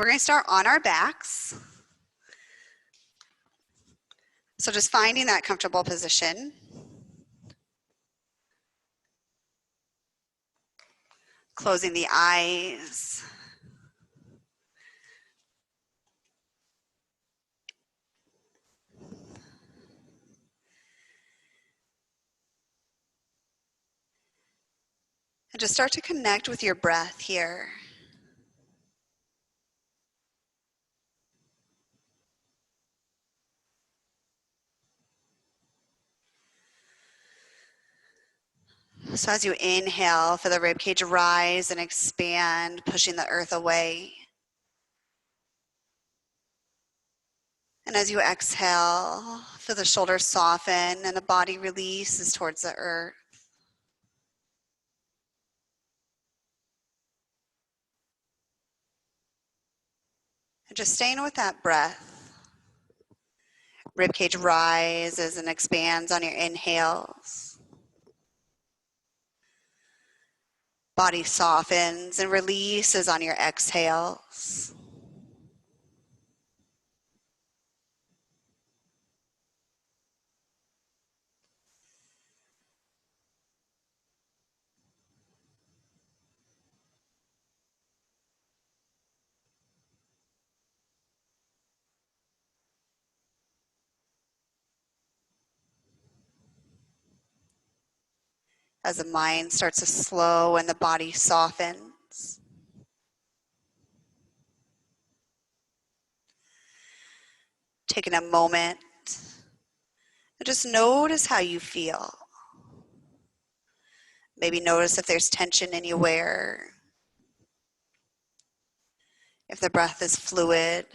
We're going to start on our backs. So just finding that comfortable position. Closing the eyes. And just start to connect with your breath here. So as you inhale, feel the ribcage rise and expand, pushing the earth away. And as you exhale, feel the shoulders soften and the body releases towards the earth. And just staying with that breath. Ribcage rises and expands on your inhales. Body softens and releases on your exhales. As the mind starts to slow and the body softens. Taking a moment and just notice how you feel. Maybe notice if there's tension anywhere, if the breath is fluid.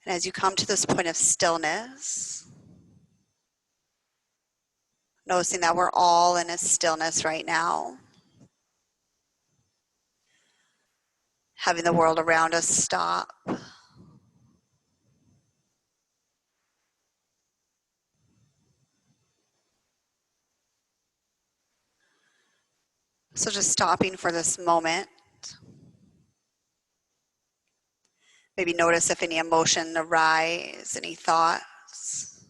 And as you come to this point of stillness, noticing that we're all in a stillness right now. Having the world around us stop. So just stopping for this moment. Maybe notice if any emotion arise, any thoughts.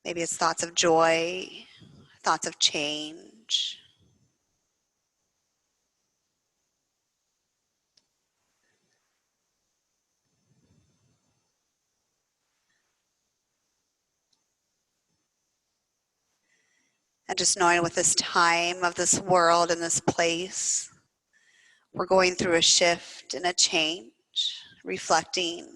Maybe it's thoughts of joy, thoughts of change. And just knowing with this time of this world and this place, we're going through a shift and a change, reflecting.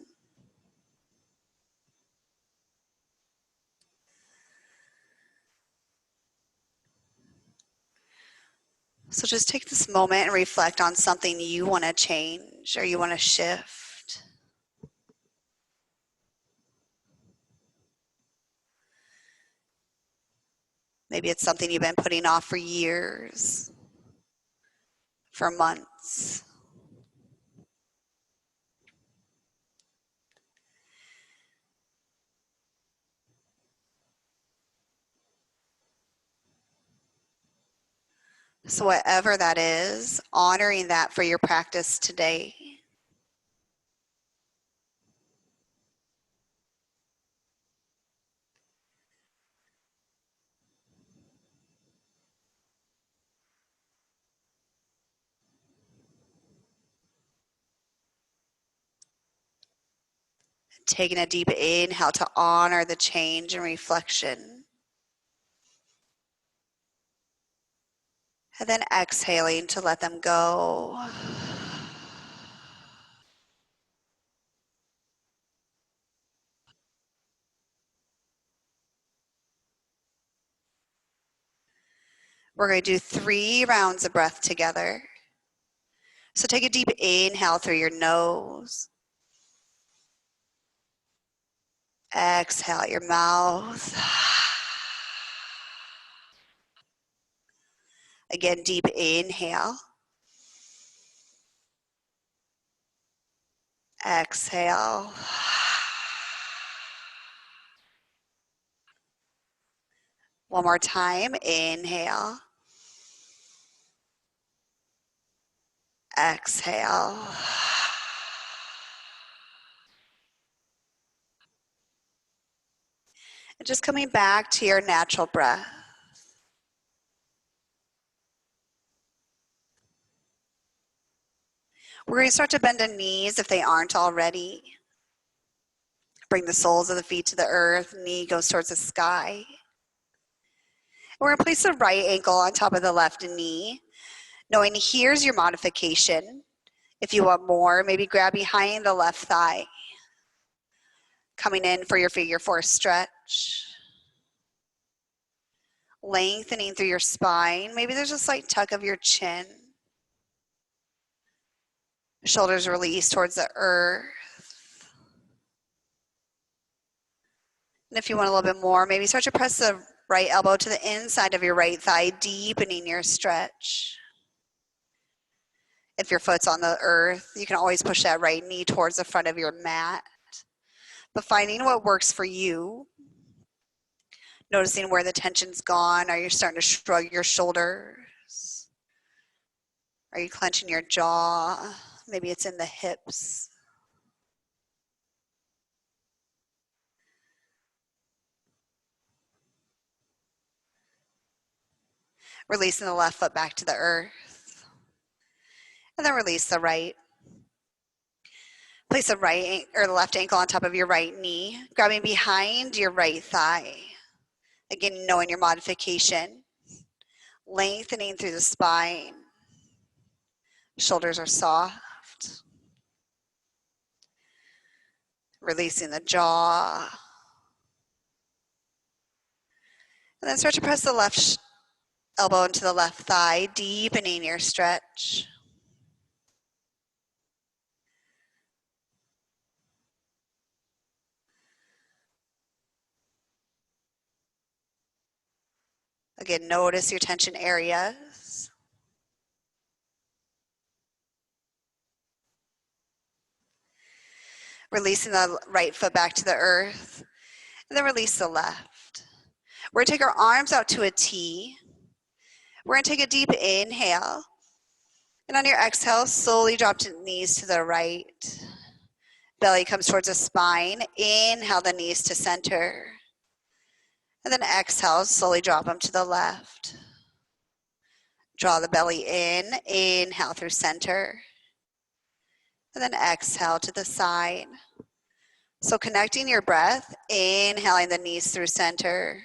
So just take this moment and reflect on something you want to change or you want to shift. Maybe it's something you've been putting off for years, for months. So whatever that is, honoring that for your practice today. Taking a deep inhale to honor the change and reflection. And then exhaling to let them go. We're going to do 3 rounds of breath together. So take a deep inhale through your nose. Exhale out your mouth. Again, deep inhale. Exhale. One more time. Inhale. Exhale. And just coming back to your natural breath. We're going to start to bend the knees if they aren't already. Bring the soles of the feet to the earth. Knee goes towards the sky. We're going to place the right ankle on top of the left knee, knowing here's your modification. If you want more, maybe grab behind the left thigh. Coming in for your figure four stretch. Lengthening through your spine. Maybe there's a slight tuck of your chin. Shoulders release towards the earth. And if you want a little bit more, maybe start to press the right elbow to the inside of your right thigh, deepening your stretch. If your foot's on the earth, you can always push that right knee towards the front of your mat. But finding what works for you. Noticing where the tension's gone. Are you starting to shrug your shoulders? Are you clenching your jaw? Maybe it's in the hips. Releasing the left foot back to the earth. And then release the right. Place the left ankle on top of your right knee, grabbing behind your right thigh. Again, knowing your modification. Lengthening through the spine. Shoulders are soft. Releasing the jaw. And then start to press the left elbow into the left thigh, deepening your stretch. Again, notice your tension areas. Releasing the right foot back to the earth, and then release the left. We're gonna take our arms out to a T. We're gonna take a deep inhale, and on your exhale, slowly drop the knees to the right. Belly comes towards the spine. Inhale the knees to center. And then exhale, slowly drop them to the left. Draw the belly in, inhale through center. And then exhale to the side. So connecting your breath, inhaling the knees through center,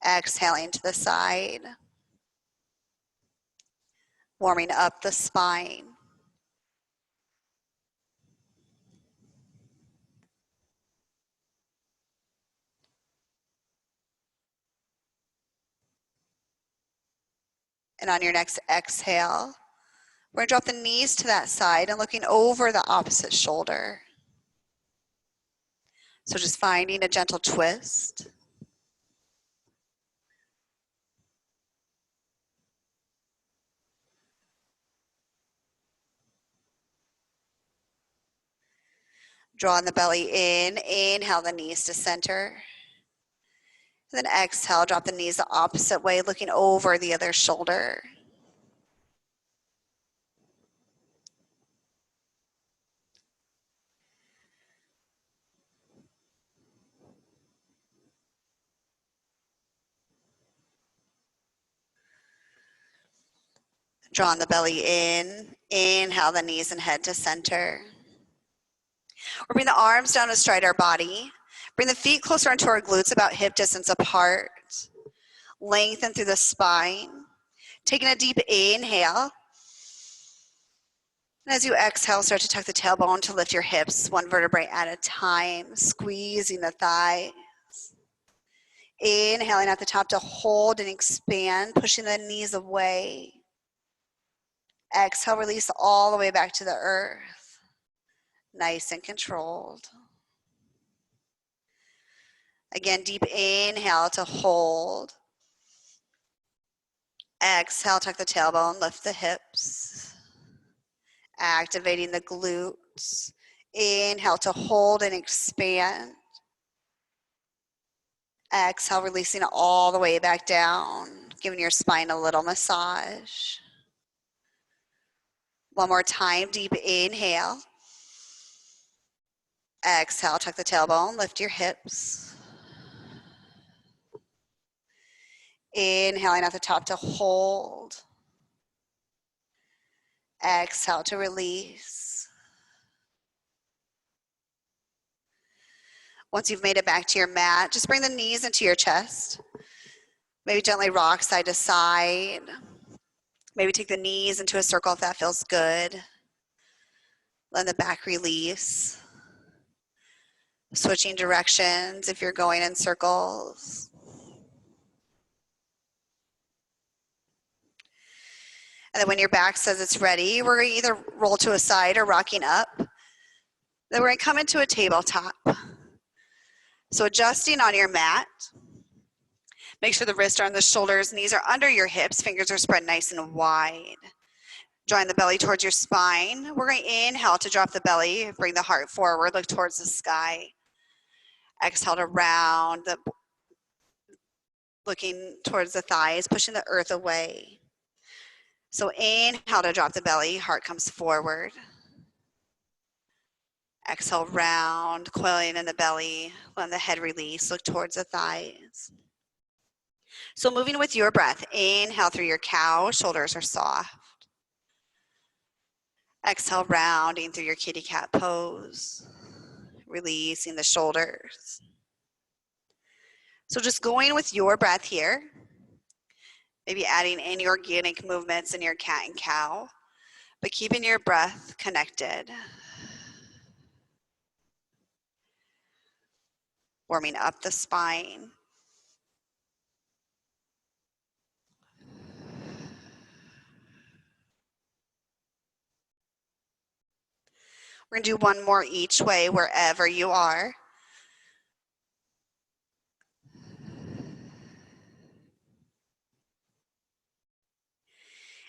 exhaling to the side. Warming up the spine. And on your next exhale, we're gonna drop the knees to that side and looking over the opposite shoulder. So just finding a gentle twist. Drawing the belly in, inhale the knees to center. And then exhale, drop the knees the opposite way, looking over the other shoulder. Drawing the belly in, inhale the knees and head to center. We'll bring the arms down to stride our body. Bring the feet closer onto our glutes, about hip distance apart. Lengthen through the spine. Taking a deep inhale. And as you exhale, start to tuck the tailbone to lift your hips one vertebrae at a time, squeezing the thighs. Inhaling at the top to hold and expand, pushing the knees away. Exhale, release all the way back to the earth. Nice and controlled. Again, deep inhale to hold. Exhale, tuck the tailbone, lift the hips. Activating the glutes. Inhale to hold and expand. Exhale, releasing it all the way back down, giving your spine a little massage. One more time, deep inhale. Exhale, tuck the tailbone, lift your hips. Inhaling at the top to hold. Exhale to release. Once you've made it back to your mat, just bring the knees into your chest. Maybe gently rock side to side. Maybe take the knees into a circle if that feels good. Let the back release. Switching directions if you're going in circles. And then when your back says it's ready, we're going to either roll to a side or rocking up. Then we're going to come into a tabletop. So adjusting on your mat. Make sure the wrists are on the shoulders, knees are under your hips, fingers are spread nice and wide. Drawing the belly towards your spine. We're going to inhale to drop the belly, bring the heart forward, look towards the sky. Exhale to round, looking towards the thighs, pushing the earth away. So inhale to drop the belly, heart comes forward. Exhale, round, coiling in the belly, letting the head release, look towards the thighs. So moving with your breath, inhale through your cow, shoulders are soft. Exhale, rounding through your kitty cat pose, releasing the shoulders. So just going with your breath here, maybe adding any organic movements in your cat and cow, but keeping your breath connected. Warming up the spine. We're going to do one more each way wherever you are.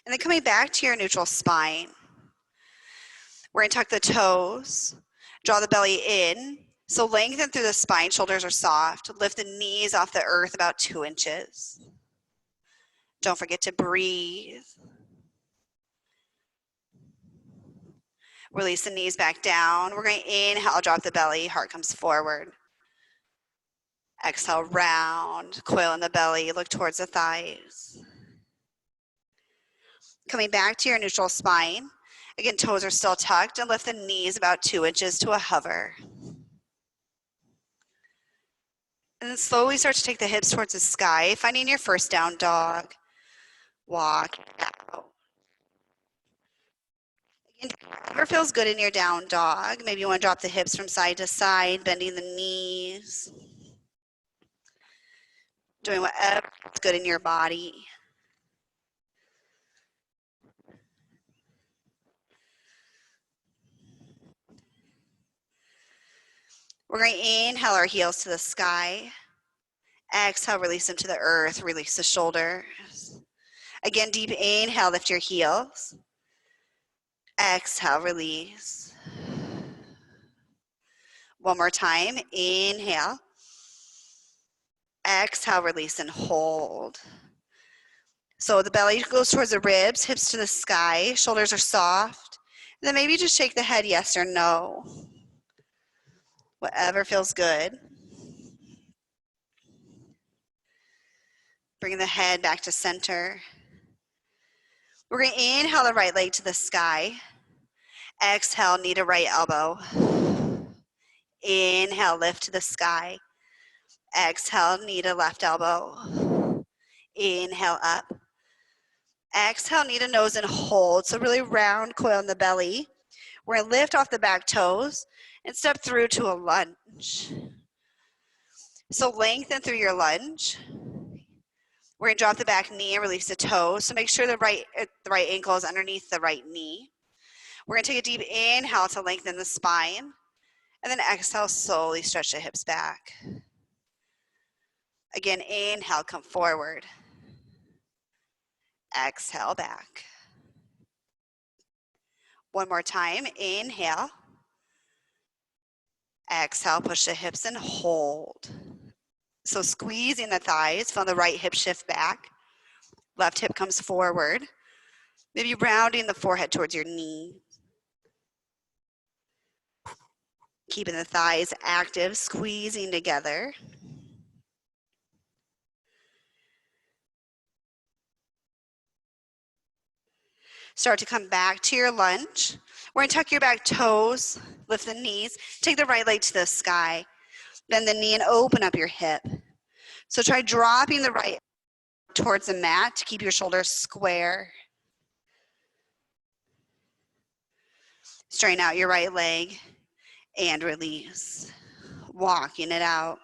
And then coming back to your neutral spine. We're going to tuck the toes, draw the belly in. So lengthen through the spine, shoulders are soft. Lift the knees off the earth about 2 inches. Don't forget to breathe. Release the knees back down. We're going to inhale, drop the belly, heart comes forward. Exhale, round, coil in the belly, look towards the thighs. Coming back to your neutral spine. Again, toes are still tucked and lift the knees about 2 inches to a hover. And then slowly start to take the hips towards the sky, finding your first down dog. Walk out. Again, whatever feels good in your down dog. Maybe you want to drop the hips from side to side, bending the knees. Doing whatever is good in your body. We're going to inhale our heels to the sky. Exhale, release them to the earth, release the shoulders. Again, deep inhale, lift your heels. Exhale, release. One more time, inhale. Exhale, release and hold. So the belly goes towards the ribs, hips to the sky, shoulders are soft. And then maybe just shake the head yes or no. Whatever feels good. Bring the head back to center. We're going to inhale the right leg to the sky. Exhale, knee to right elbow. Inhale, lift to the sky. Exhale, knee to left elbow. Inhale up. Exhale, knee to nose and hold. So really round coil in the belly. We're going to lift off the back toes and step through to a lunge. So lengthen through your lunge. We're going to drop the back knee and release the toe. So make sure the right ankle is underneath the right knee. We're going to take a deep inhale to lengthen the spine. And then exhale, slowly stretch the hips back. Again, inhale, come forward. Exhale, back. One more time, inhale. Exhale, push the hips and hold. So squeezing the thighs, feel the right hip shift back. Left hip comes forward. Maybe rounding the forehead towards your knee. Keeping the thighs active, squeezing together. Start to come back to your lunge. We're gonna tuck your back toes, lift the knees, take the right leg to the sky. Bend the knee and open up your hip. So try dropping the right towards the mat to keep your shoulders square. Straighten out your right leg and release. Walking it out.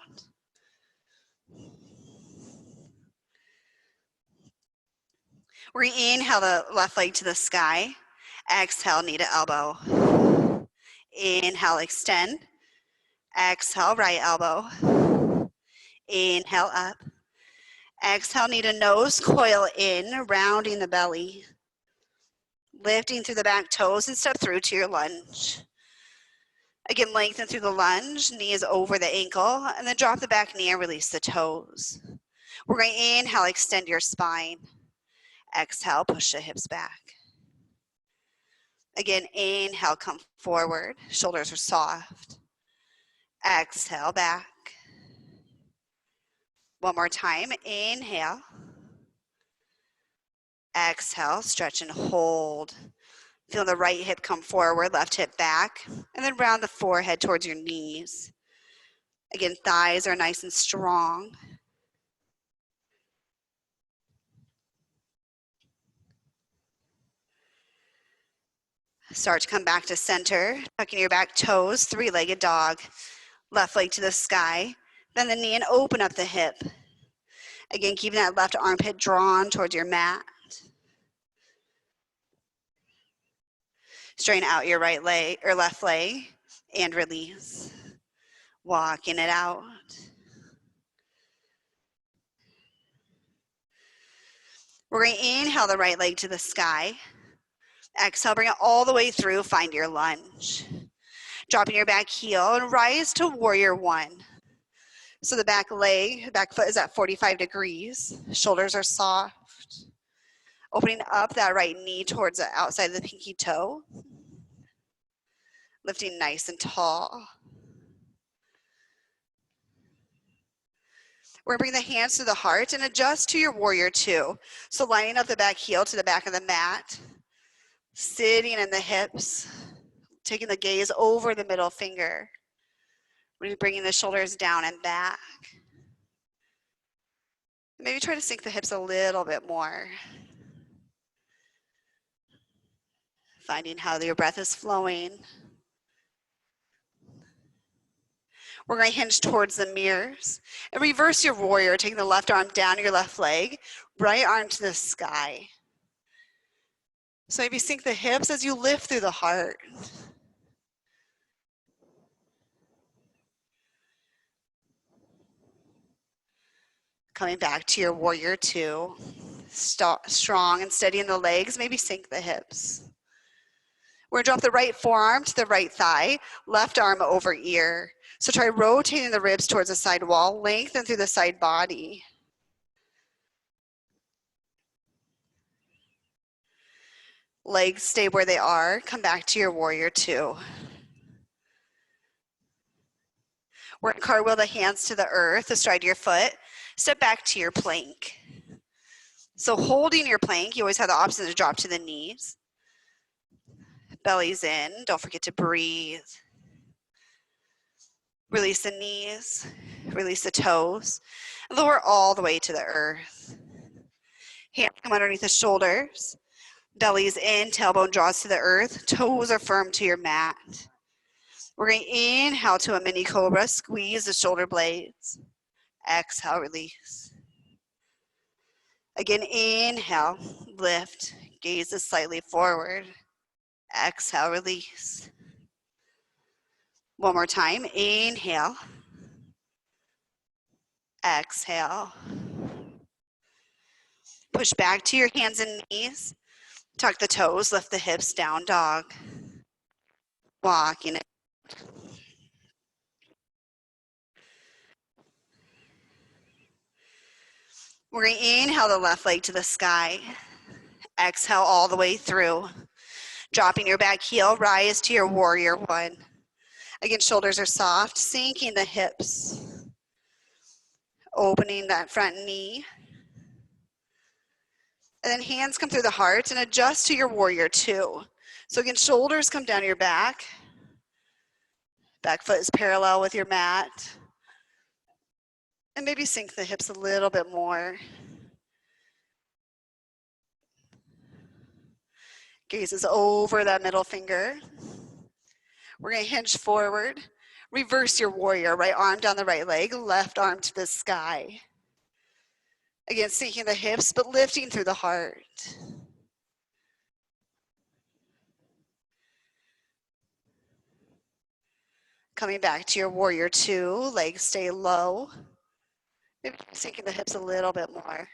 We're gonna inhale the left leg to the sky. Exhale, knee to elbow. Inhale, extend. Exhale, right elbow. Inhale, up. Exhale, knee to nose, coil in, rounding the belly. Lifting through the back toes and step through to your lunge. Again, lengthen through the lunge, knee is over the ankle, and then drop the back knee and release the toes. We're going to inhale, extend your spine. Exhale, push the hips back. Again, inhale, come forward, shoulders are soft. Exhale, back. One more time, inhale. Exhale, stretch and hold. Feel the right hip come forward, left hip back, and then round the forehead towards your knees. Again, thighs are nice and strong. Start to come back to center, tucking your back toes, three-legged dog. Left leg to the sky, bend the knee and open up the hip. Again, keeping that left armpit drawn towards your mat. Straighten out your right leg or left leg and release. Walking it out. We're going to inhale the right leg to the sky. Exhale, bring it all the way through, find your lunge. Dropping your back heel and rise to warrior one. So the back leg, back foot is at 45 degrees. Shoulders are soft. Opening up that right knee towards the outside of the pinky toe. Lifting nice and tall. We're going to bring the hands to the heart and adjust to your warrior two. So lining up the back heel to the back of the mat. Sitting in the hips. Taking the gaze over the middle finger. Really bringing the shoulders down and back. Maybe try to sink the hips a little bit more. Finding how your breath is flowing. We're going to hinge towards the mirrors and reverse your warrior, taking the left arm down your left leg, right arm to the sky. So maybe sink the hips as you lift through the heart. Coming back to your warrior two. Strong and steady in the legs, maybe sink the hips. We're gonna drop the right forearm to the right thigh, left arm over ear. So try rotating the ribs towards the side wall, lengthen through the side body. Legs stay where they are, come back to your warrior two. We're gonna cartwheel the hands to the earth, astride your foot, step back to your plank. So holding your plank, you always have the option to drop to the knees. Belly's in, don't forget to breathe. Release the knees, release the toes, lower all the way to the earth. Hands come underneath the shoulders, belly's in, tailbone draws to the earth, toes are firm to your mat. We're going to inhale to a mini cobra, squeeze the shoulder blades. Exhale, release. Again, inhale, lift, gaze is slightly forward. Exhale, release. One more time, inhale. Exhale. Push back to your hands and knees. Tuck the toes, lift the hips, down dog. Walking it. We're going to inhale the left leg to the sky. Exhale all the way through. Dropping your back heel, rise to your warrior one. Again, shoulders are soft, sinking the hips. Opening that front knee. And then hands come through the heart and adjust to your warrior two. So again, shoulders come down your back. Back foot is parallel with your mat. And maybe sink the hips a little bit more. Gaze is over that middle finger. We're going to hinge forward. Reverse your warrior, right arm down the right leg, left arm to the sky. Again, sinking the hips, but lifting through the heart. Coming back to your warrior two, legs stay low. Maybe sinking the hips a little bit more.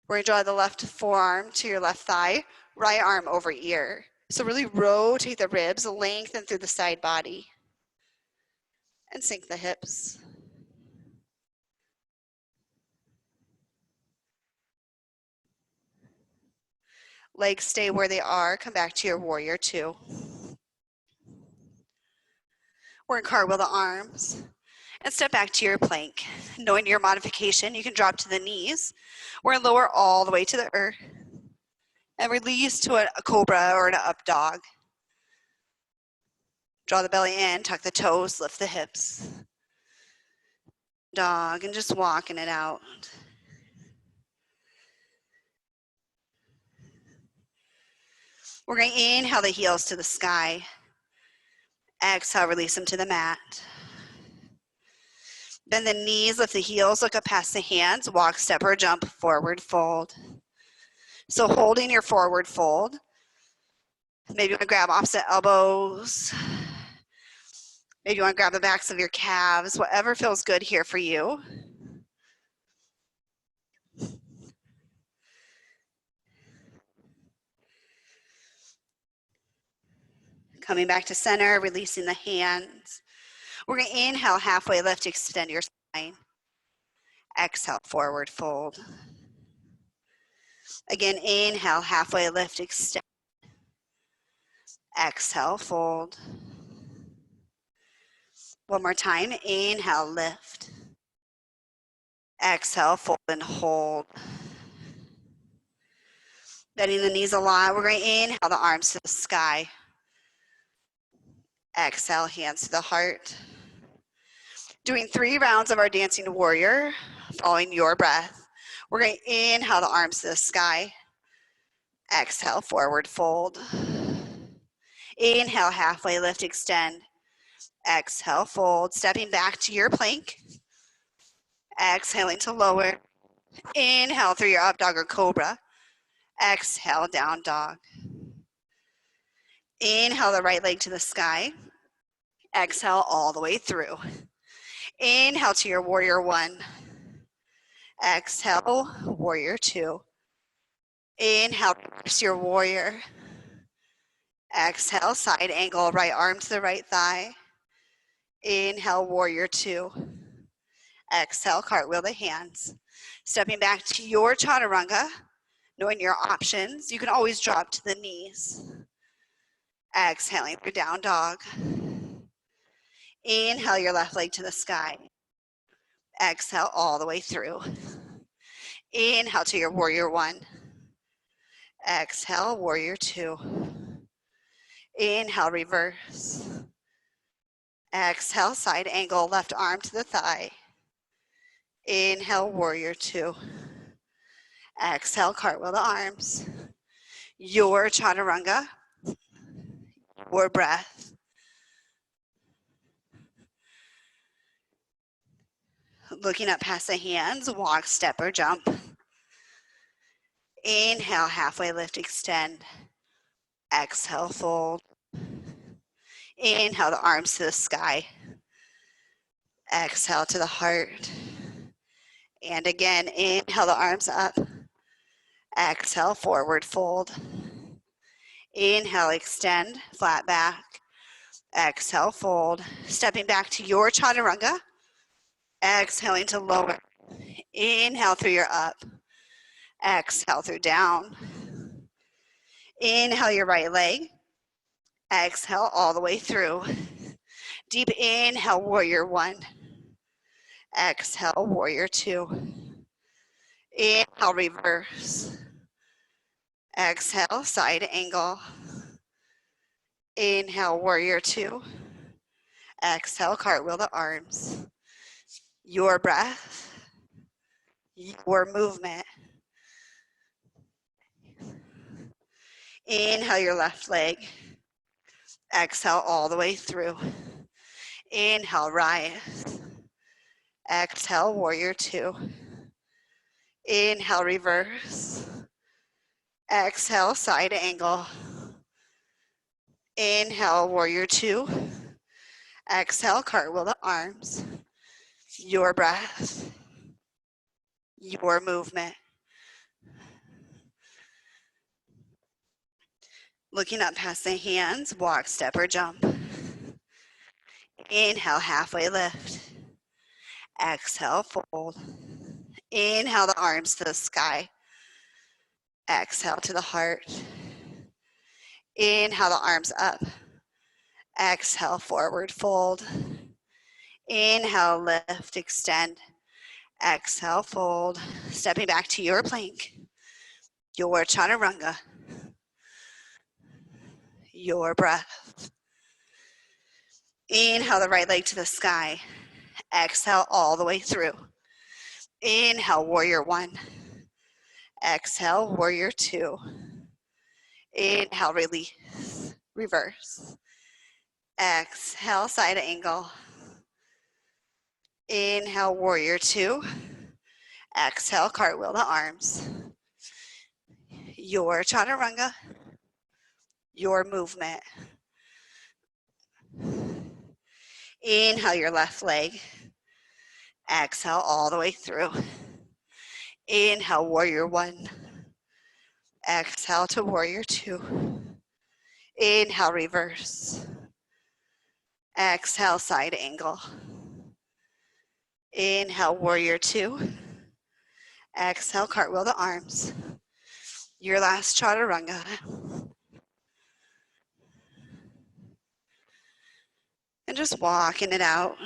We're going to draw the left forearm to your left thigh, right arm over ear. So really rotate the ribs, lengthen through the side body. And sink the hips. Legs stay where they are. Come back to your warrior two. We're in cartwheel the arms. And step back to your plank. Knowing your modification, you can drop to the knees. We're going to lower all the way to the earth. And release to a cobra or an up dog. Draw the belly in, tuck the toes, lift the hips. Dog, and just walking it out. We're going to inhale the heels to the sky. Exhale, release them to the mat. Bend the knees, lift the heels, look up past the hands, walk, step, or jump, forward fold. So holding your forward fold. Maybe you want to grab opposite elbows. Maybe you want to grab the backs of your calves, whatever feels good here for you. Coming back to center, releasing the hands. We're going to inhale, halfway lift, extend your spine. Exhale, forward fold. Again, inhale, halfway lift, extend. Exhale, fold. One more time, inhale, lift. Exhale, fold and hold. Bending the knees a lot. We're going to inhale the arms to the sky. Exhale, hands to the heart. Doing 3 rounds of our dancing warrior, following your breath. We're going to inhale the arms to the sky. Exhale, forward fold. Inhale, halfway lift, extend. Exhale, fold. Stepping back to your plank. Exhaling to lower. Inhale through your up dog or cobra. Exhale, down dog. Inhale the right leg to the sky. Exhale all the way through. Inhale to your warrior one. Exhale, warrior two. Inhale, reverse your warrior. Exhale, side angle, right arm to the right thigh. Inhale, warrior two. Exhale, cartwheel the hands. Stepping back to your chaturanga, knowing your options. You can always drop to the knees. Exhaling through down dog. Inhale your left leg to the sky. Exhale all the way through. Inhale to your warrior one. Exhale, warrior two. Inhale, reverse. Exhale, side angle, left arm to the thigh. Inhale, warrior two. Exhale, cartwheel the arms. Your chaturanga, your breath. Looking up past the hands, walk, step, or jump. Inhale, halfway lift, extend. Exhale, fold. Inhale the arms to the sky. Exhale to the heart. And again, inhale the arms up. Exhale, forward fold. Inhale, extend, flat back. Exhale, fold. Stepping back to your chaturanga. Exhaling to lower. Inhale through your up. Exhale through down. Inhale your right leg. Exhale all the way through. Deep inhale, warrior one. Exhale, warrior two. Inhale, reverse. Exhale, side angle. Inhale, warrior two. Exhale, cartwheel the arms. Your breath, your movement. Inhale your left leg. Exhale all the way through. Inhale, rise. Exhale, warrior two. Inhale, reverse. Exhale, side angle. Inhale, warrior two. Exhale, cartwheel the arms. Your breath, your movement. Looking up past the hands, walk, step, or jump. Inhale, halfway lift. Exhale, fold. Inhale the arms to the sky. Exhale to the heart. Inhale the arms up. Exhale, forward fold. Inhale, lift, extend. Exhale, fold. Stepping back to your plank. Your chaturanga. Your breath. Inhale the right leg to the sky. Exhale all the way through. Inhale, warrior one. Exhale, warrior two. Inhale, release, reverse. Exhale, side angle. Inhale, warrior two. Exhale, cartwheel the arms. Your chaturanga, your movement. Inhale your left leg. Exhale all the way through. Inhale, warrior one. Exhale to warrior two. Inhale, reverse. Exhale, side angle. Inhale, warrior two. Exhale, cartwheel the arms. Your last chaturanga. And just walking it out.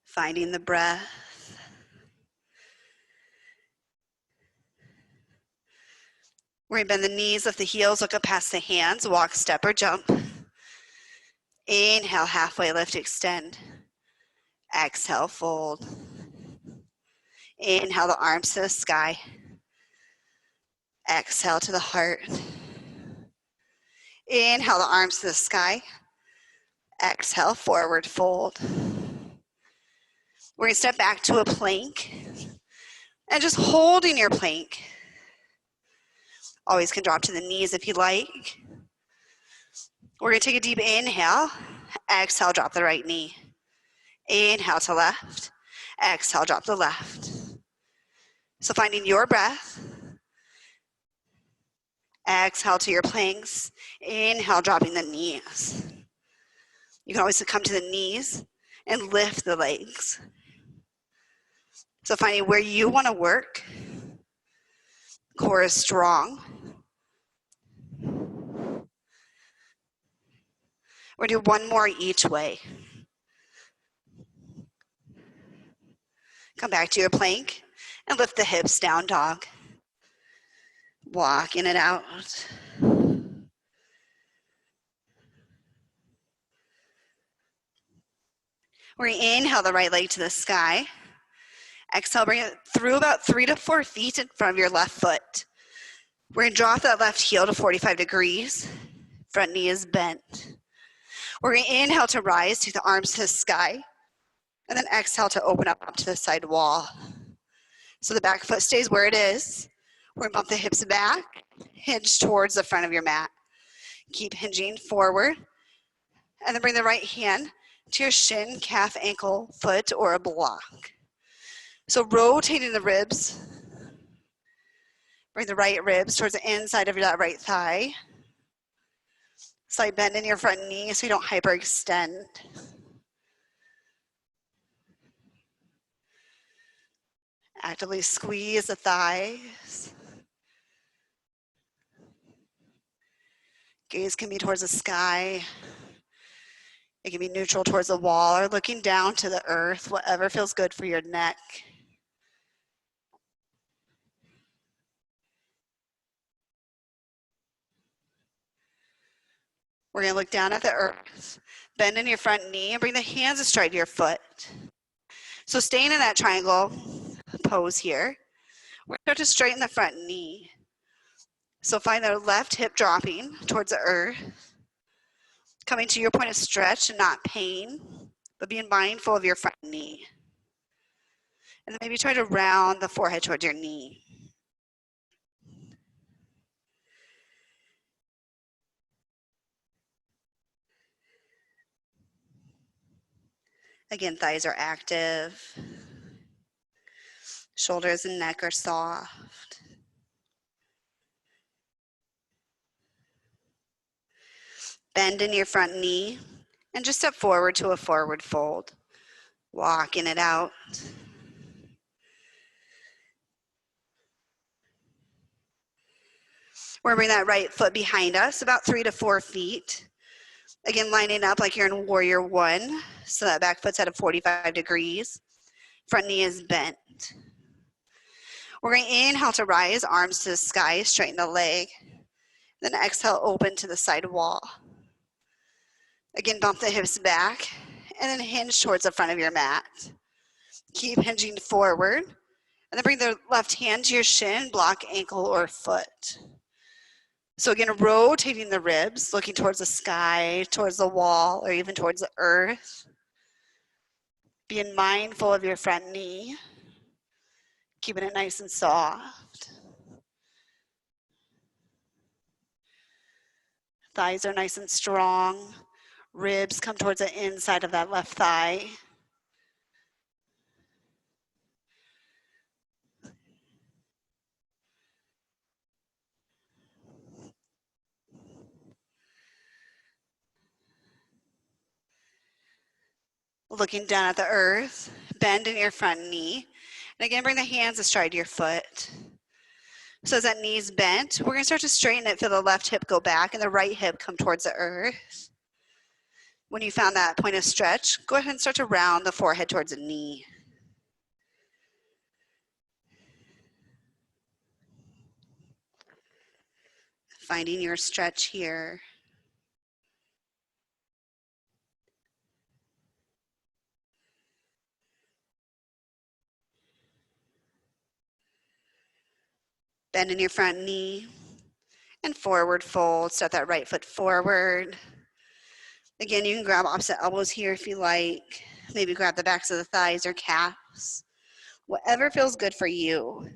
Finding the breath. We're going to bend the knees, lift the heels, look up past the hands, walk, step, or jump. Inhale, halfway lift, extend. Exhale, fold. Inhale the arms to the sky. Exhale to the heart. Inhale the arms to the sky. Exhale, forward fold. We're going to step back to a plank. And just holding your plank. Always can drop to the knees if you like. We're going to take a deep inhale. Exhale, drop the right knee. Inhale to left. Exhale, drop the left. So finding your breath. Exhale to your planks. Inhale, dropping the knees. You can always come to the knees and lift the legs. So finding where you want to work. Core is strong. We're going to do one more each way. Come back to your plank and lift the hips, down dog. Walking it out. We're going to inhale the right leg to the sky. Exhale, bring it through about 3 to 4 feet in front of your left foot. We're going to drop that left heel to 45 degrees. Front knee is bent. We're going to inhale to rise, take the arms to the sky, and then exhale to open up to the side wall. So the back foot stays where it is. We're going to bump the hips back, hinge towards the front of your mat. Keep hinging forward, and then bring the right hand to your shin, calf, ankle, foot, or a block. So rotating the ribs. Bring the right ribs towards the inside of that right thigh. Slight bend in your front knee so you don't hyperextend. Actively squeeze the thighs. Gaze can be towards the sky. It can be neutral towards the wall or looking down to the earth, whatever feels good for your neck. We're going to look down at the earth, bend in your front knee, and bring the hands astride your foot. So staying in that triangle pose here, we're going to straighten the front knee. So find the left hip dropping towards the earth, coming to your point of stretch and not pain, but being mindful of your front knee. And then maybe try to round the forehead towards your knee. Again, thighs are active. Shoulders and neck are soft. Bend in your front knee and just step forward to a forward fold. Walking it out. We're going to bring that right foot behind us, about 3 to 4 feet. Again, lining up like you're in warrior one. So that back foot's at a 45 degrees. Front knee is bent. We're going to inhale to rise, arms to the sky, straighten the leg. Then exhale, open to the side wall. Again, bump the hips back and then hinge towards the front of your mat. Keep hinging forward and then bring the left hand to your shin, block ankle or foot. So again, rotating the ribs, looking towards the sky, towards the wall, or even towards the earth. Being mindful of your front knee, keeping it nice and soft. Thighs are nice and strong. Ribs come towards the inside of that left thigh. Looking down at the earth, bend in your front knee. And again, bring the hands astride your foot. So as that knee's bent, we're gonna start to straighten it, feel the left hip go back and the right hip come towards the earth. When you found that point of stretch, go ahead and start to round the forehead towards the knee. Finding your stretch here. Bend in your front knee and forward fold. Step that right foot forward. Again, you can grab opposite elbows here if you like. Maybe grab the backs of the thighs or calves. Whatever feels good for you.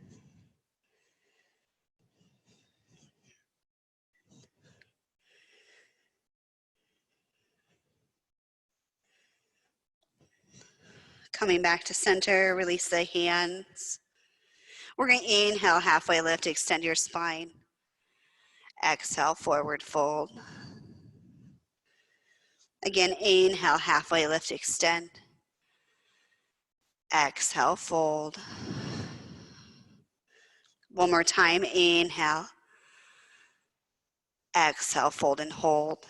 Coming back to center, release the hands. We're going to inhale, halfway lift, extend your spine. Exhale, forward fold. Again, inhale, halfway lift, extend. Exhale, fold. One more time, inhale. Exhale, fold and hold.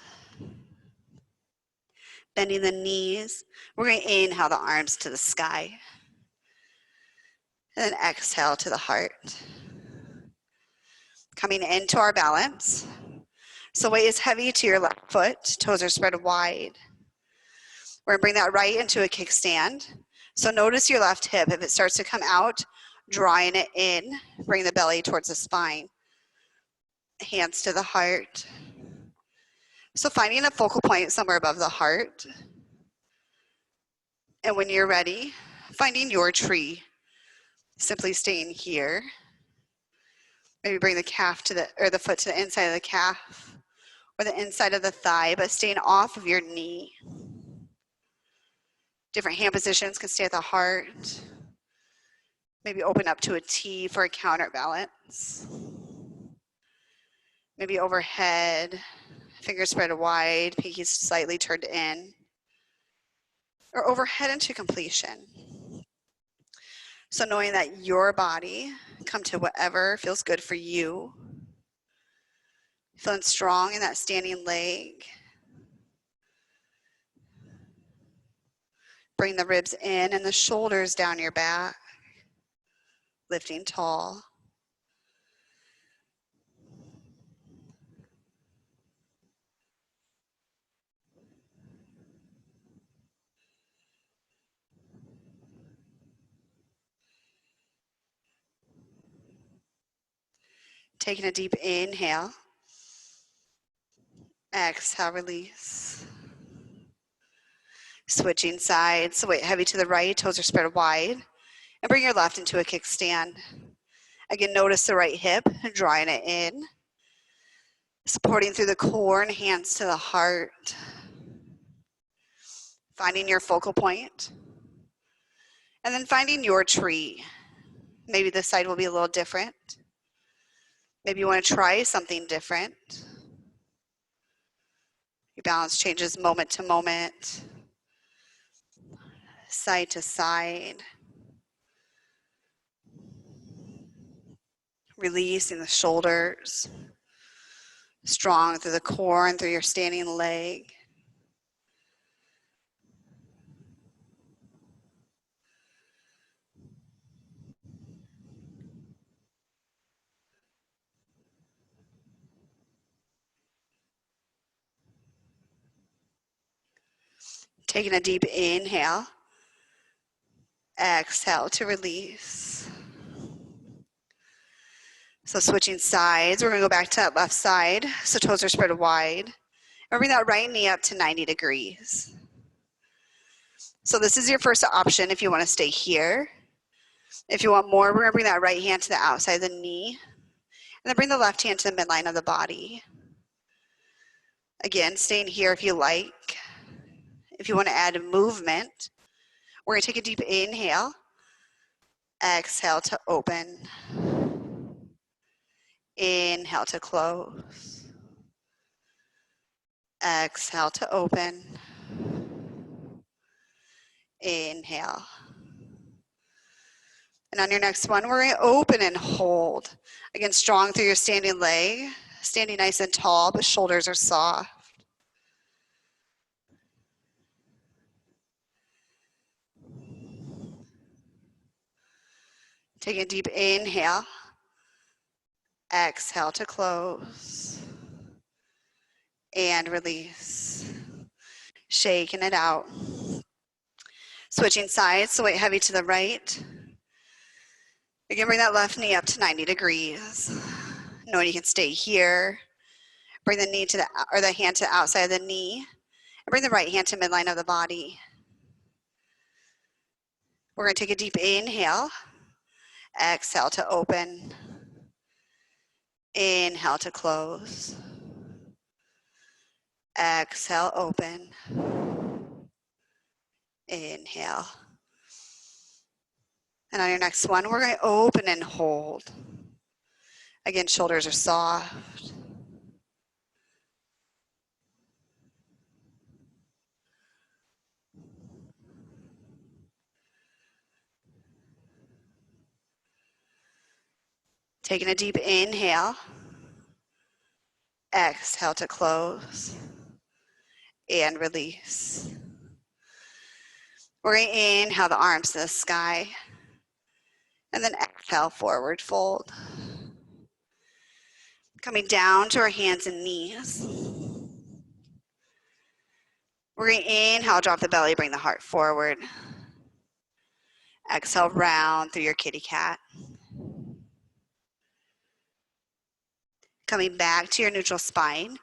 Bending the knees. We're going to inhale the arms to the sky. And then exhale to the heart. Coming into our balance. So weight is heavy to your left foot. Toes are spread wide. We're going to bring that right into a kickstand. So notice your left hip. If it starts to come out, drawing it in. Bring the belly towards the spine. Hands to the heart. So finding a focal point somewhere above the heart. And when you're ready, finding your tree. Simply staying here. Maybe bring the calf to the foot to the inside of the calf or the inside of the thigh, but staying off of your knee. Different hand positions can stay at the heart. Maybe open up to a T for a counterbalance. Maybe overhead, fingers spread wide, pinkies slightly turned in. Or overhead into completion. So knowing that your body, come to whatever feels good for you. Feeling strong in that standing leg. Bring the ribs in and the shoulders down your back. Lifting tall. Taking a deep inhale. Exhale, release. Switching sides, weight heavy to the right, toes are spread wide. And bring your left into a kickstand. Again, notice the right hip, drawing it in. Supporting through the core and hands to the heart. Finding your focal point. And then finding your tree. Maybe this side will be a little different. Maybe you want to try something different. Your balance changes moment to moment, side to side. Releasing the shoulders. Strong through the core and through your standing leg. Taking a deep inhale. Exhale to release. So switching sides, we're going to go back to that left side. So toes are spread wide. And bring that right knee up to 90 degrees. So this is your first option if you want to stay here. If you want more, we're going to bring that right hand to the outside of the knee. And then bring the left hand to the midline of the body. Again, staying here if you like. If you want to add movement, we're going to take a deep inhale. Exhale to open. Inhale to close. Exhale to open. Inhale. And on your next one, we're going to open and hold. Again, strong through your standing leg. Standing nice and tall, but shoulders are soft. Take a deep inhale. Exhale to close. And release. Shaking it out. Switching sides, so weight heavy to the right. Again, bring that left knee up to 90 degrees. Knowing you can stay here. Bring the knee to the hand to the outside of the knee. And bring the right hand to midline of the body. We're going to take a deep inhale. Exhale to open. Inhale to close. Exhale, open. Inhale. And on your next one, we're going to open and hold. Again, shoulders are soft. Taking a deep inhale. Exhale to close. And release. We're going to inhale the arms to the sky. And then exhale, forward fold. Coming down to our hands and knees. We're going to inhale, drop the belly, bring the heart forward. Exhale, round through your kitty cat. Coming back to your neutral spine.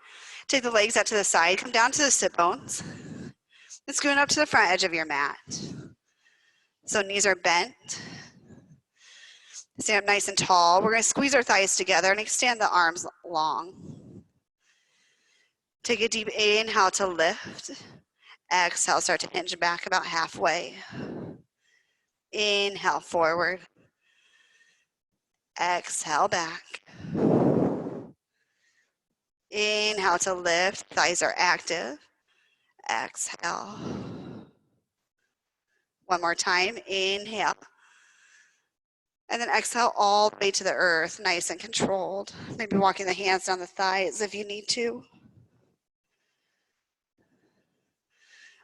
Take the legs out to the side, come down to the sit bones. And scoot up to the front edge of your mat. So knees are bent. Stand up nice and tall. We're going to squeeze our thighs together and extend the arms long. Take a deep inhale to lift. Exhale, start to hinge back about halfway. Inhale, forward. Exhale, back. Inhale to lift. Thighs are active. Exhale. One more time. Inhale. And then exhale all the way to the earth, nice and controlled. Maybe walking the hands down the thighs if you need to.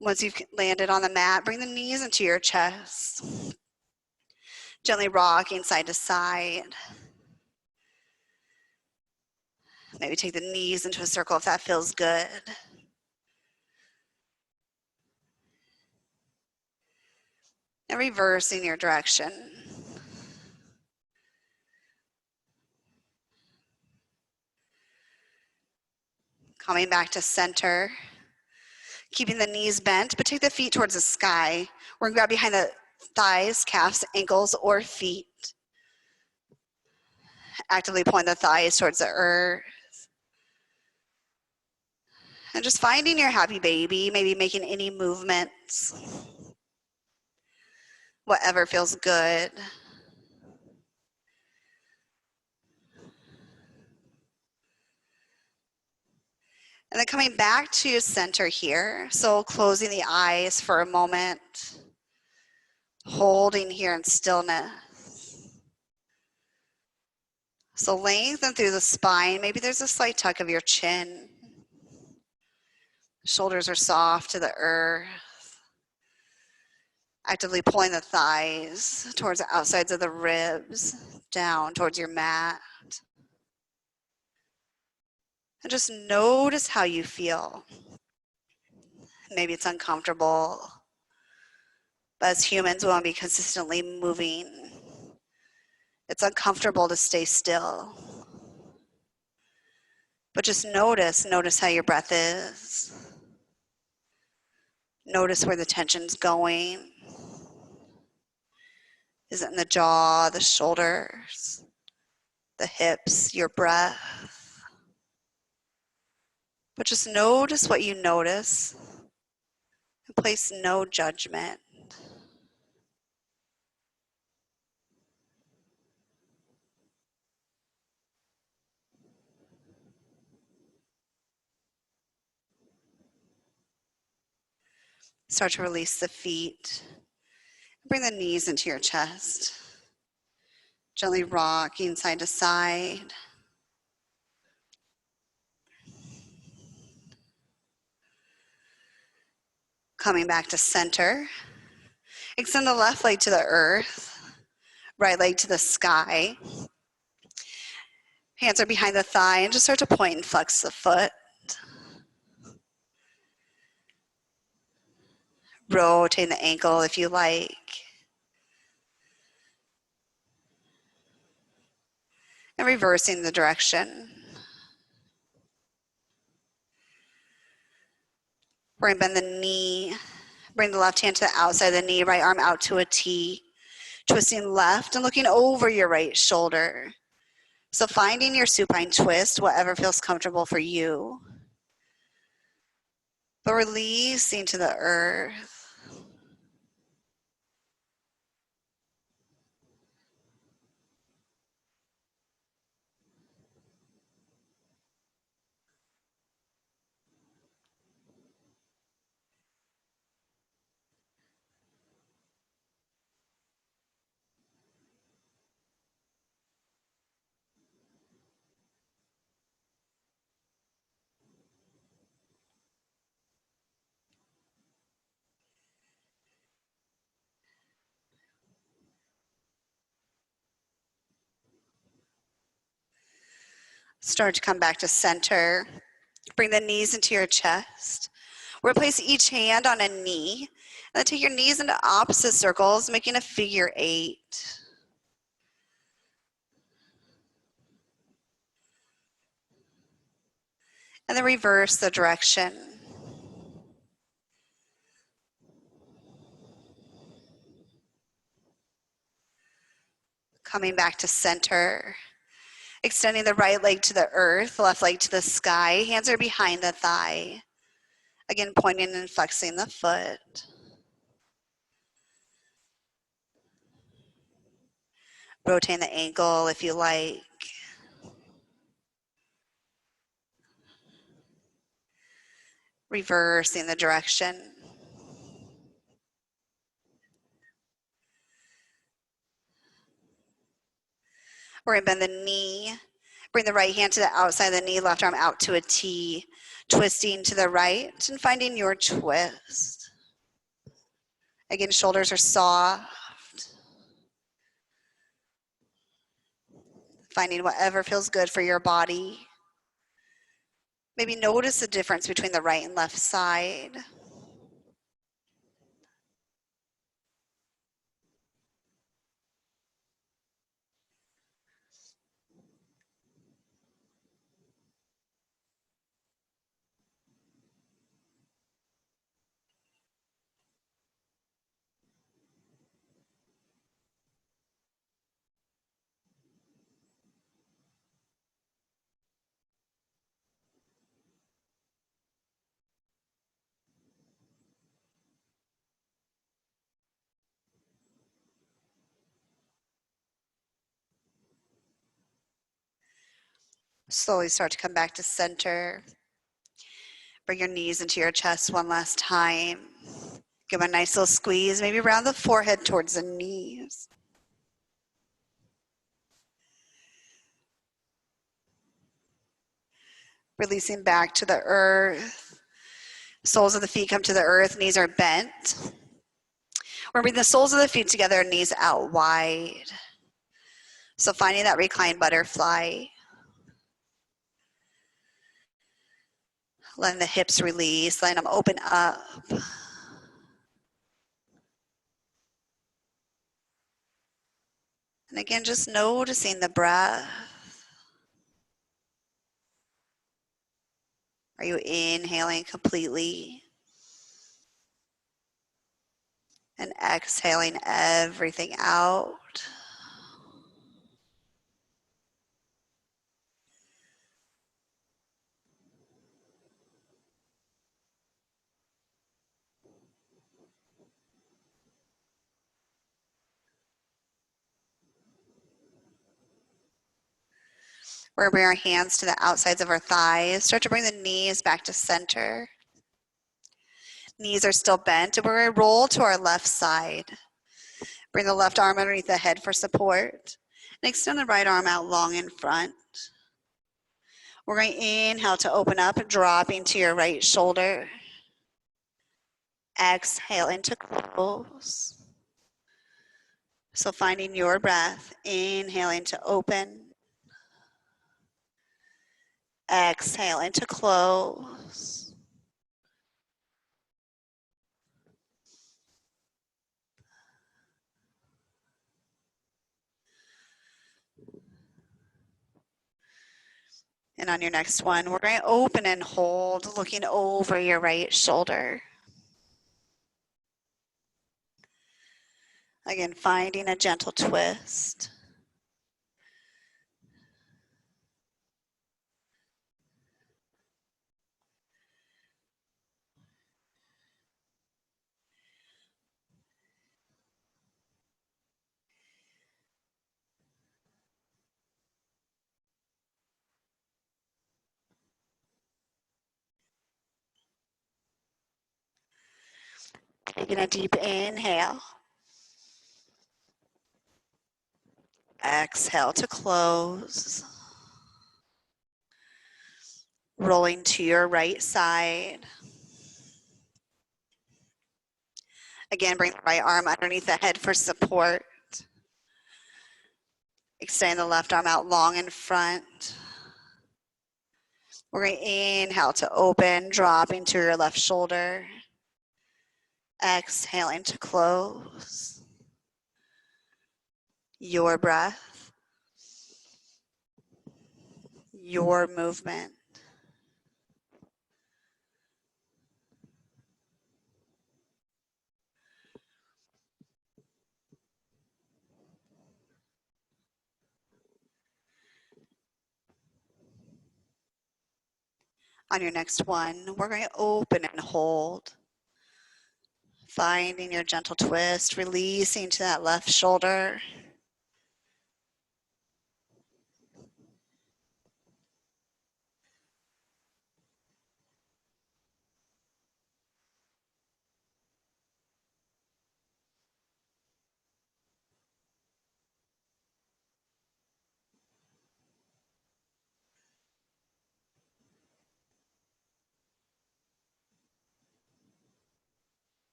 Once you've landed on the mat, bring the knees into your chest. Gently rocking side to side. Maybe take the knees into a circle if that feels good. And reversing your direction. Coming back to center. Keeping the knees bent, but take the feet towards the sky. We're gonna grab behind the thighs, calves, ankles, or feet. Actively point the thighs towards the earth. And just finding your happy baby, maybe making any movements. Whatever feels good. And then coming back to center here. So closing the eyes for a moment. Holding here in stillness. So lengthen through the spine. Maybe there's a slight tuck of your chin. Shoulders are soft to the earth. Actively pulling the thighs towards the outsides of the ribs, down towards your mat. And just notice how you feel. Maybe it's uncomfortable, but as humans, we want to be consistently moving. It's uncomfortable to stay still. But just notice how your breath is. Notice where the tension's going. Is it in the jaw, the shoulders, the hips, your breath? But just notice what you notice and place no judgment. Start to release the feet. Bring the knees into your chest. Gently rocking side to side. Coming back to center. Extend the left leg to the earth, right leg to the sky. Hands are behind the thigh and just start to point and flex the foot. Rotate the ankle if you like. And reversing the direction. We're gonna bend the knee. Bring the left hand to the outside of the knee, right arm out to a T. Twisting left and looking over your right shoulder. So finding your supine twist, whatever feels comfortable for you. But releasing to the earth. Start to come back to center. Bring the knees into your chest. Replace each hand on a knee. And then take your knees into opposite circles, making a figure 8. And then reverse the direction. Coming back to center. Extending the right leg to the earth, left leg to the sky. Hands are behind the thigh. Again, pointing and flexing the foot. Rotating the ankle if you like. Reversing the direction. We're going to bend the knee. Bring the right hand to the outside of the knee, left arm out to a T, twisting to the right and finding your twist. Again, shoulders are soft. Finding whatever feels good for your body. Maybe notice the difference between the right and left side. Slowly start to come back to center. Bring your knees into your chest one last time. Give a nice little squeeze, maybe around the forehead towards the knees. Releasing back to the earth. Soles of the feet come to the earth, knees are bent. We're bringing the soles of the feet together, knees out wide. So finding that reclined butterfly. Letting the hips release, letting them open up. And again, just noticing the breath. Are you inhaling completely? And exhaling everything out. We're going to bring our hands to the outsides of our thighs. Start to bring the knees back to center. Knees are still bent, and we're going to roll to our left side. Bring the left arm underneath the head for support. And extend the right arm out long in front. We're going to inhale to open up, dropping to your right shoulder. Exhale into close. So finding your breath, inhaling to open. Exhale into close. And on your next one, we're going to open and hold, looking over your right shoulder. Again, finding a gentle twist. Taking a deep inhale. Exhale to close. Rolling to your right side. Again, bring the right arm underneath the head for support. Extend the left arm out long in front. We're going to inhale to open, dropping to your left shoulder. Exhaling to close. Your breath. Your movement. On your next one, we're going to open and hold. Finding your gentle twist, releasing to that left shoulder.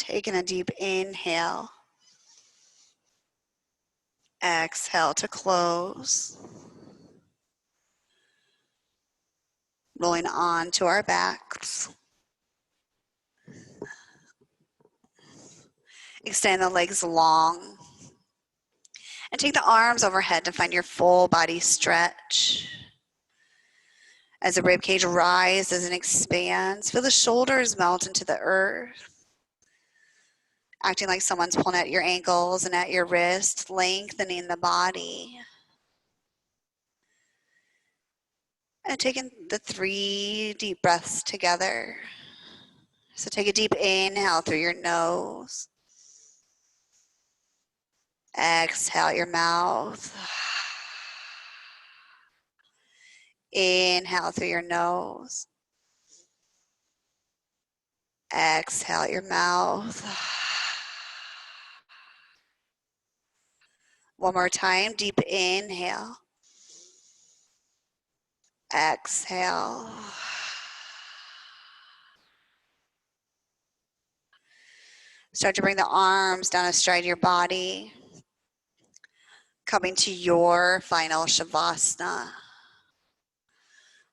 Taking a deep inhale. Exhale to close. Rolling on to our backs. Extend the legs long. And take the arms overhead to find your full body stretch. As the rib cage rises and expands, feel the shoulders melt into the earth. Acting like someone's pulling at your ankles and at your wrists, lengthening the body. And taking the 3 deep breaths together. So take a deep inhale through your nose. Exhale your mouth. Inhale through your nose. Exhale your mouth. One more time, deep inhale. Exhale. Start to bring the arms down astride your body. Coming to your final Shavasana.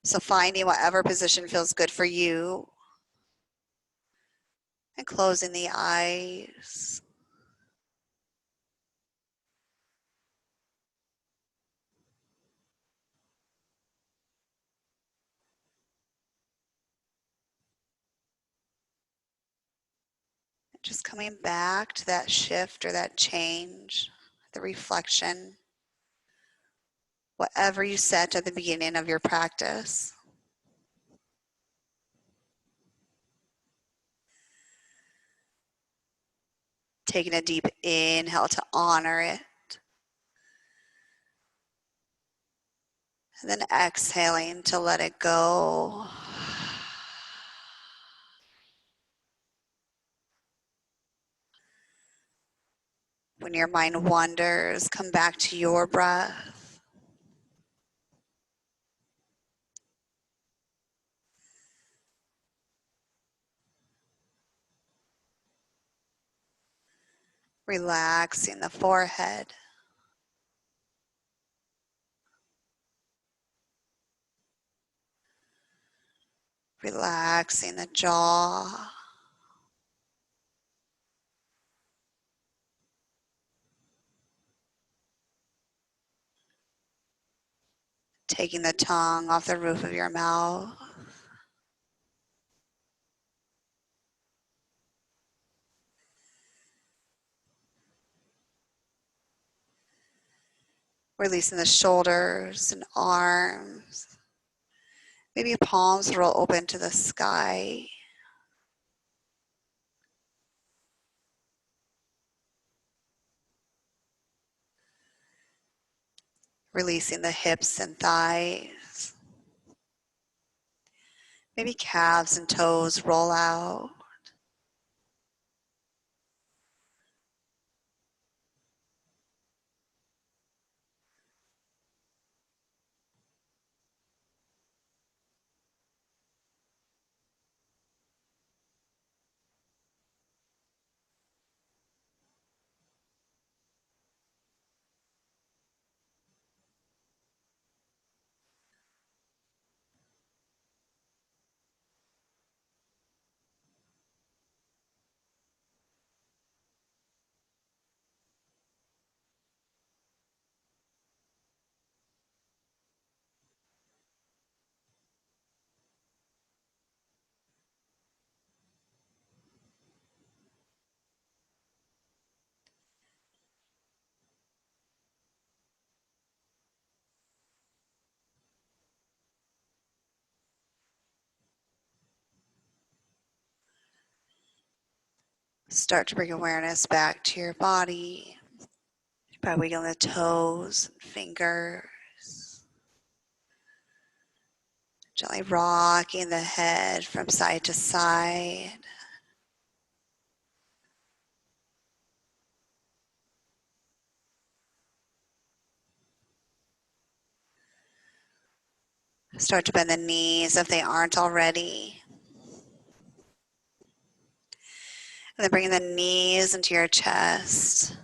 So finding whatever position feels good for you. And closing the eyes. Just coming back to that shift or that change, the reflection, whatever you set at the beginning of your practice. Taking a deep inhale to honor it. And then exhaling to let it go. When your mind wanders, come back to your breath. Relaxing the forehead. Relaxing the jaw. Taking the tongue off the roof of your mouth. Releasing the shoulders and arms. Maybe palms roll open to the sky. Releasing the hips and thighs. Maybe calves and toes roll out. Start to bring awareness back to your body by wiggling the toes and fingers. Gently rocking the head from side to side. Start to bend the knees if they aren't already. And then bringing the knees into your chest,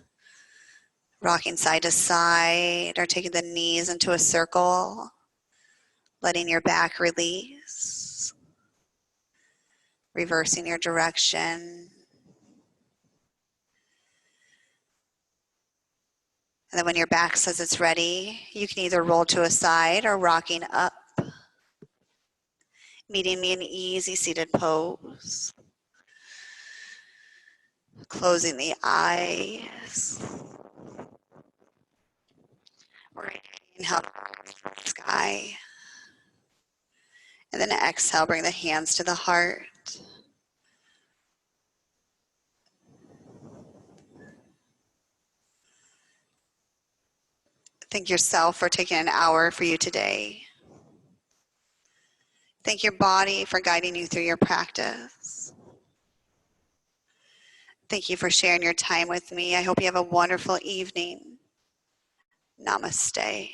rocking side to side, or taking the knees into a circle, letting your back release, reversing your direction. And then when your back says it's ready, you can either roll to a side or rocking up, meeting me in easy seated pose. Closing the eyes. Inhale, sky. And then exhale, bring the hands to the heart. Thank yourself for taking an hour for you today. Thank your body for guiding you through your practice. Thank you for sharing your time with me. I hope you have a wonderful evening. Namaste.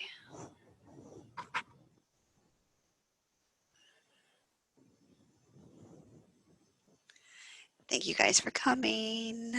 Thank you guys for coming.